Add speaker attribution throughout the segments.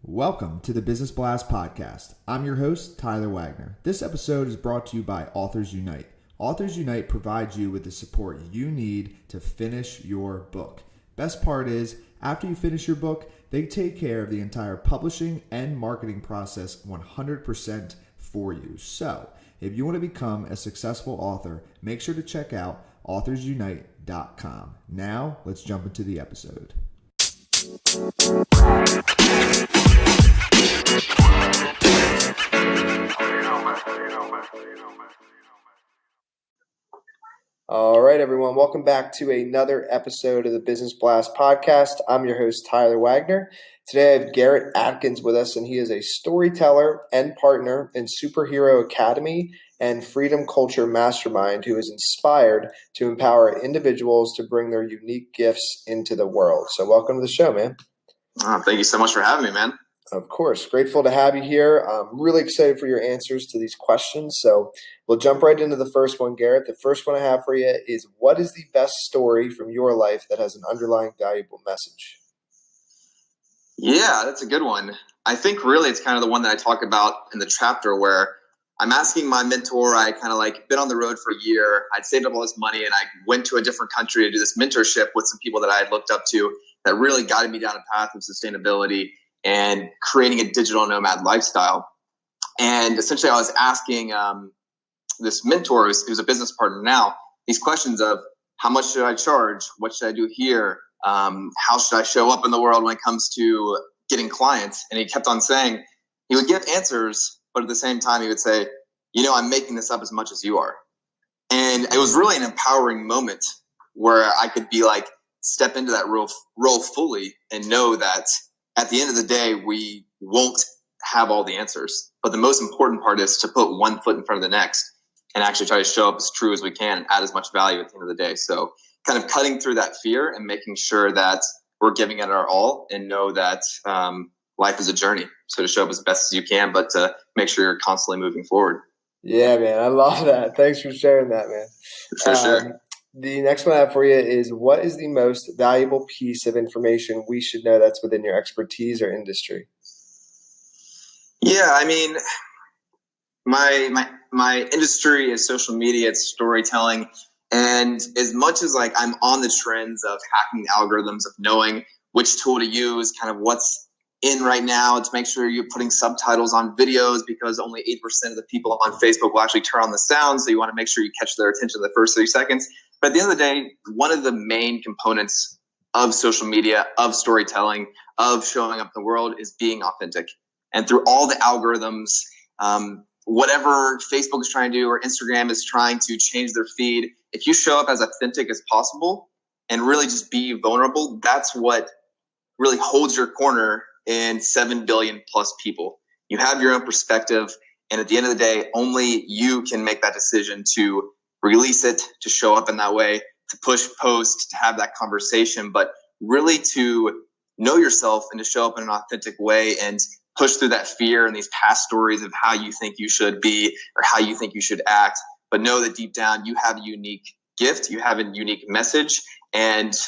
Speaker 1: Welcome to the Business Blast Podcast. I'm your host, Tyler Wagner. This episode is brought to you by Authors Unite. Authors Unite provides you with the support you need to finish your book. Best part is, after you finish your book, they take care of the entire publishing and marketing process 100% for you. So, if you want to become a successful author, make sure to check out authorsunite.com. Now, let's jump into the episode. All right, everyone. Welcome back to another episode of the Business Blast Podcast. I'm your host, Tyler Wagner. Today, I have Garrett Adkins with us, and he is a storyteller and partner in Superhero Academy and Freedom Culture Mastermind, who is inspired to empower individuals to bring their unique gifts into the world. So welcome to the show, man.
Speaker 2: Oh, thank you so much for having me, man.
Speaker 1: Of course. Grateful to have you here. I'm really excited for your answers to these questions. So we'll jump right into the first one, Garrett. The first one I have for you is, what is the best story from your life that has an underlying valuable message?
Speaker 2: Yeah, that's a good one. I think really it's kind of the one that I talk about in the chapter where I'm asking my mentor. I kind of been on the road for a year. I'd saved up all this money and I went to a different country to do this mentorship with some people that I had looked up to that really guided me down a path of sustainability and creating a digital nomad lifestyle. And essentially I was asking this mentor who's a business partner now, these questions of how much should I charge? What should I do here? How should I show up in the world when it comes to getting clients? And he kept on saying, he would give answers, but at the same time he would say, I'm making this up as much as you are. And it was really an empowering moment where I could be step into that role fully and know that at the end of the day, we won't have all the answers. But the most important part is to put one foot in front of the next and actually try to show up as true as we can and add as much value at the end of the day. So kind of cutting through that fear and making sure that we're giving it our all and know that life is a journey. So to show up as best as you can, but to make sure you're constantly moving forward.
Speaker 1: Yeah, man. I love that. Thanks for sharing that, man.
Speaker 2: For sure.
Speaker 1: The next one I have for you is, what is the most valuable piece of information we should know that's within your expertise or industry?
Speaker 2: Yeah, I mean, my industry is social media, it's storytelling. And as much as I'm on the trends of hacking algorithms, of knowing which tool to use, kind of what's in right now to make sure you're putting subtitles on videos, because only 8% of the people on Facebook will actually turn on the sound. So you want to make sure you catch their attention in the first 30 seconds. But at the end of the day, one of the main components of social media, of storytelling, of showing up in the world is being authentic. And through all the algorithms, whatever Facebook is trying to do or Instagram is trying to change their feed, if you show up as authentic as possible and really just be vulnerable, that's what really holds your corner in 7 billion plus people. You have your own perspective, and at the end of the day, only you can make that decision to release it, to show up in that way, to push post, to have that conversation, but really to know yourself and to show up in an authentic way and push through that fear and these past stories of how you think you should be or how you think you should act, but know that deep down you have a unique gift, you have a unique message, and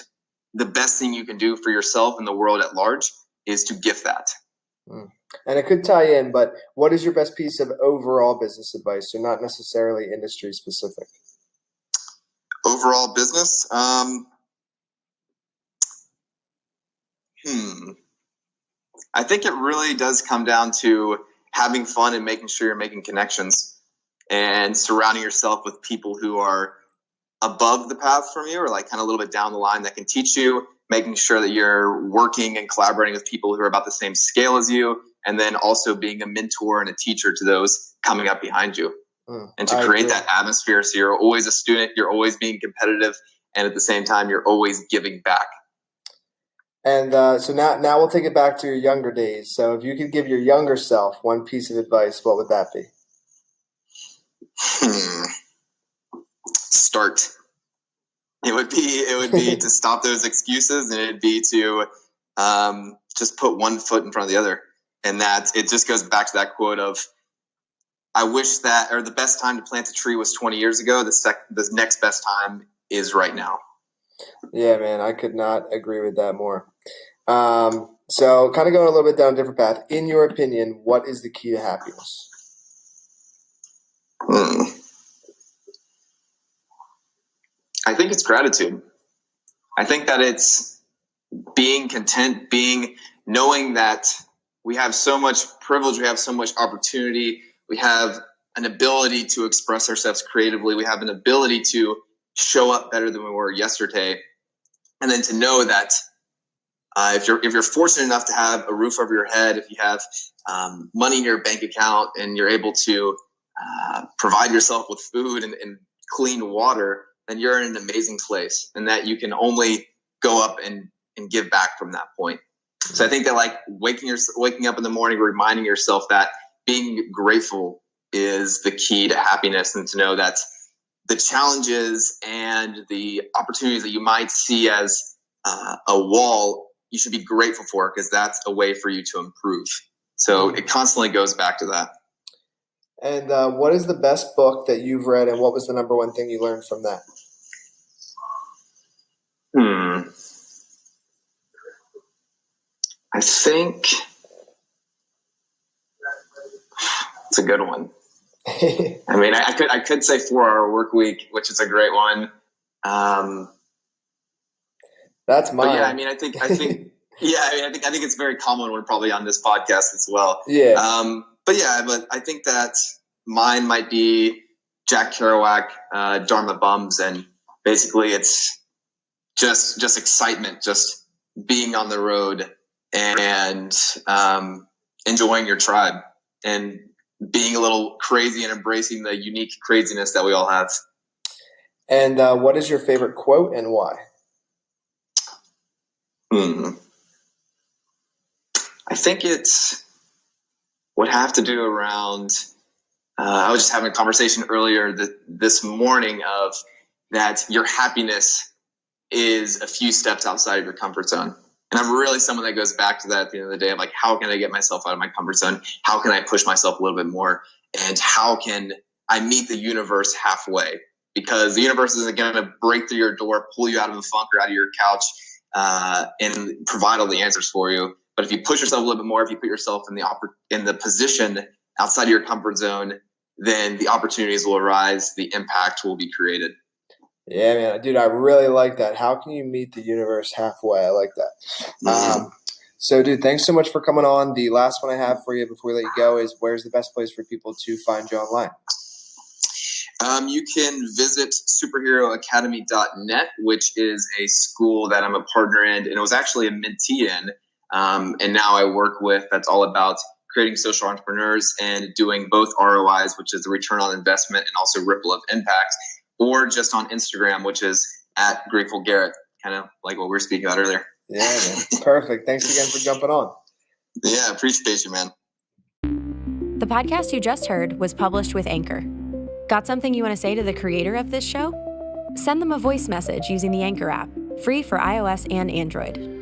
Speaker 2: the best thing you can do for yourself and the world at large is to gift that.
Speaker 1: And it could tie in, but what is your best piece of overall business advice? So not necessarily industry specific.
Speaker 2: Overall business? I think it really does come down to having fun and making sure you're making connections and surrounding yourself with people who are above the path from you or kind of a little bit down the line that can teach you, making sure that you're working and collaborating with people who are about the same scale as you, and then also being a mentor and a teacher to those coming up behind you. And to create that atmosphere so you're always a student, you're always being competitive, and at the same time, you're always giving back.
Speaker 1: And so now we'll take it back to your younger days. So if you could give your younger self one piece of advice, what would that be?
Speaker 2: Start. It would be to stop those excuses, and it'd be to just put one foot in front of the other. And that it just goes back to that quote of, I wish that, or the best time to plant a tree was 20 years ago. The next best time is right now.
Speaker 1: Yeah, man, I could not agree with that more. So kind of going a little bit down a different path. In your opinion, what is the key to happiness?
Speaker 2: I think it's gratitude. I think that it's being content, knowing that we have so much privilege, we have so much opportunity, we have an ability to express ourselves creatively, we have an ability to show up better than we were yesterday, and then to know that if you're fortunate enough to have a roof over your head, if you have money in your bank account, and you're able to provide yourself with food and clean water, then you're in an amazing place, and that you can only go up and give back from that point. So I think that like waking up in the morning, reminding yourself that being grateful is the key to happiness, and to know that the challenges and the opportunities that you might see as a wall, you should be grateful for, because that's a way for you to improve. So it constantly goes back to that.
Speaker 1: And what is the best book that you've read, and what was the number one thing you learned from that?
Speaker 2: I think it's a good one. I mean, I could say 4-Hour Workweek, which is a great one.
Speaker 1: That's mine.
Speaker 2: But yeah, I mean, I think it's a very common one, probably on this podcast as well.
Speaker 1: Yeah.
Speaker 2: But I think that mine might be Jack Kerouac, Dharma Bums, and basically it's just excitement, just being on the road and enjoying your tribe and being a little crazy and embracing the unique craziness that we all have.
Speaker 1: And what is your favorite quote and why?
Speaker 2: I think it's would have to do around. I was just having a conversation earlier this morning of that your happiness is a few steps outside of your comfort zone. And I'm really someone that goes back to that at the end of the day. I'm like, how can I get myself out of my comfort zone? How can I push myself a little bit more? And how can I meet the universe halfway? Because the universe isn't going to break through your door, pull you out of a funk or out of your couch, and provide all the answers for you. But if you push yourself a little bit more, if you put yourself in the position outside of your comfort zone, then the opportunities will arise, the impact will be created.
Speaker 1: Yeah, man. Dude, I really like that. How can you meet the universe halfway? I like that. So, dude, thanks so much for coming on. The last one I have for you before we let you go is, where's the best place for people to find you online?
Speaker 2: You can visit superheroacademy.net, which is a school that I'm a partner in, and it was actually a mentee in. And now I work with, that's all about creating social entrepreneurs and doing both ROIs, which is the return on investment, and also ripple of impact, or just on Instagram, which is at Grateful Garrett, kind of like what we were speaking about earlier.
Speaker 1: Yeah, man. Perfect. Thanks again for jumping on.
Speaker 2: Yeah, appreciate you, man.
Speaker 3: The podcast you just heard was published with Anchor. Got something you want to say to the creator of this show? Send them a voice message using the Anchor app, free for iOS and Android.